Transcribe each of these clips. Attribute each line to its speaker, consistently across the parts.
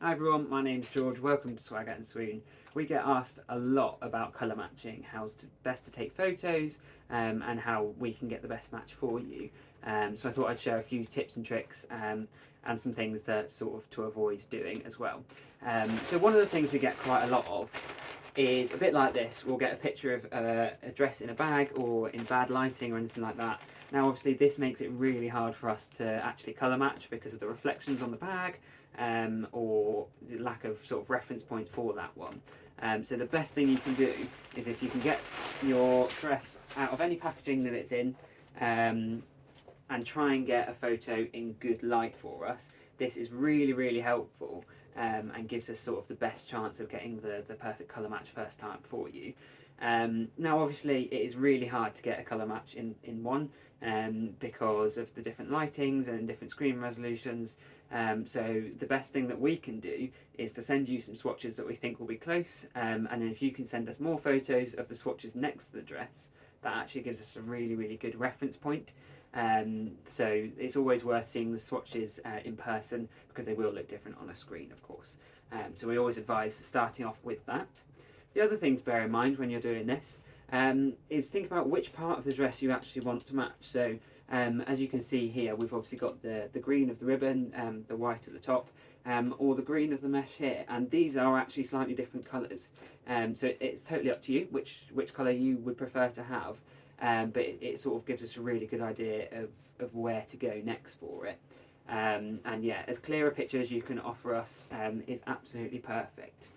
Speaker 1: Hi everyone, my name's George. Welcome to Swag and Swoon. We get asked a lot about colour matching, how best to take photos, and how we can get the best match for you. So I thought I'd share a few tips and tricks and some things that sort of to avoid doing as well. So one of the things we get quite a lot of is a bit like this. We'll get a picture of a dress in a bag or in bad lighting or anything like that. Now obviously this makes it really hard for us to actually colour match because of the reflections on the bag, or the lack of sort of reference point for that one. So the best thing you can do is if you can get your dress out of any packaging that it's in, and try and get a photo in good light for us. This is really helpful, and gives us sort of the best chance of getting the perfect colour match first time for you. Now obviously it is really hard to get a colour match in one, because of the different lightings and different screen resolutions. So the best thing that we can do is to send you some swatches that we think will be close, and then if you can send us more photos of the swatches next to the dress, that actually gives us a really good reference point. So it's always worth seeing the swatches in person because they will look different on a screen, of course. So we always advise starting off with that. The other thing to bear in mind when you're doing this is think about which part of the dress you actually want to match. So as you can see here, we've obviously got the green of the ribbon, the white at the top, or the green of the mesh here, and these are actually slightly different colours. So it's totally up to you which colour you would prefer to have. But it sort of gives us a really good idea of where to go next for it. And yeah, as clear a picture as you can offer us is absolutely perfect.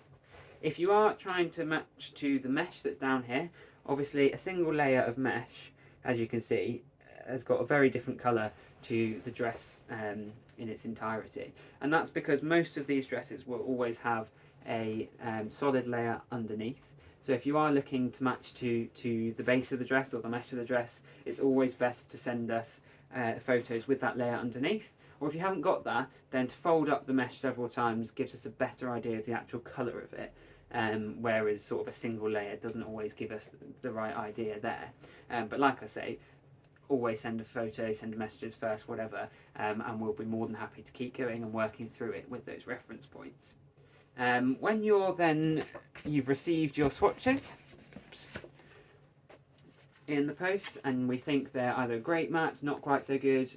Speaker 1: If you are trying to match to the mesh that's down here, obviously a single layer of mesh, as you can see, has got a very different colour to the dress in its entirety. And that's because most of these dresses will always have a solid layer underneath. So if you are looking to match to the base of the dress or the mesh of the dress, it's always best to send us photos with that layer underneath. Or if you haven't got that, then to fold up the mesh several times gives us a better idea of the actual colour of it. Whereas sort of a single layer doesn't always give us the right idea there. But like I say, always send a photo, send messages first, whatever, and we'll be more than happy to keep going and working through it with those reference points. When you've received your swatches in the post and we think they're either a great match, not quite so good,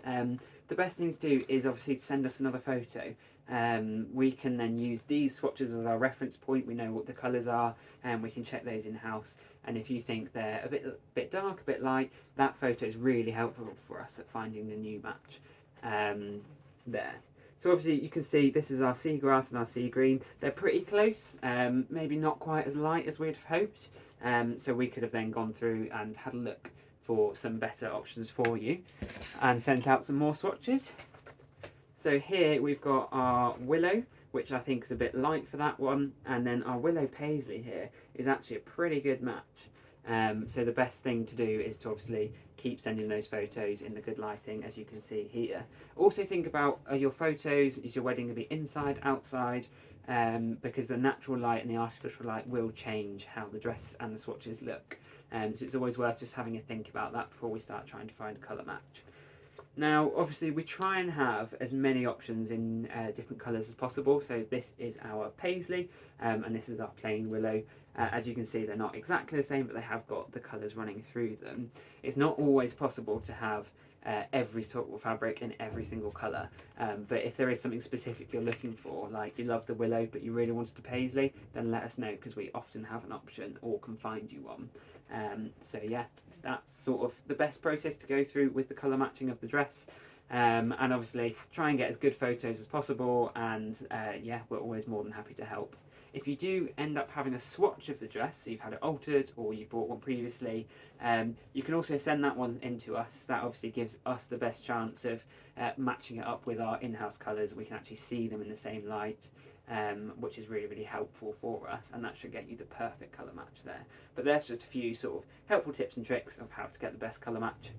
Speaker 1: the best thing to do is obviously to send us another photo. We can then use these swatches as our reference point. We know what the colours are and we can check those in house, and if you think they're a bit dark, a bit light, that photo is really helpful for us at finding the new match there. So obviously you can see this is our seagrass and our sea green. They're pretty close, maybe not quite as light as we'd have hoped. So we could have then gone through and had a look for some better options for you and sent out some more swatches. So here we've got our willow, which I think is a bit light for that one, and then our willow paisley here is actually a pretty good match. So the best thing to do is to obviously keep sending those photos in the good lighting, as you can see here. Also think about your photos, is your wedding going to be inside, outside, because the natural light and the artificial light will change how the dress and the swatches look. So it's always worth just having a think about that before we start trying to find a colour match. Now obviously we try and have as many options in different colours as possible. So this is our paisley, and this is our plain willow. As you can see, they're not exactly the same, but they have got the colours running through them. It's not always possible to have every sort of fabric in every single colour, but if there is something specific you're looking for, like you love the willow but you really wanted a paisley, then let us know because we often have an option or can find you one. So yeah, that's sort of the best process to go through with the colour matching of the dress. And obviously try and get as good photos as possible, and yeah, we're always more than happy to help. If you do end up having a swatch of the dress, so you've had it altered or you've bought one previously, you can also send that one in to us. That obviously gives us the best chance of matching it up with our in-house colours. We can actually see them in the same light, which is really helpful for us, and that should get you the perfect colour match there. But there's just a few sort of helpful tips and tricks of how to get the best colour match.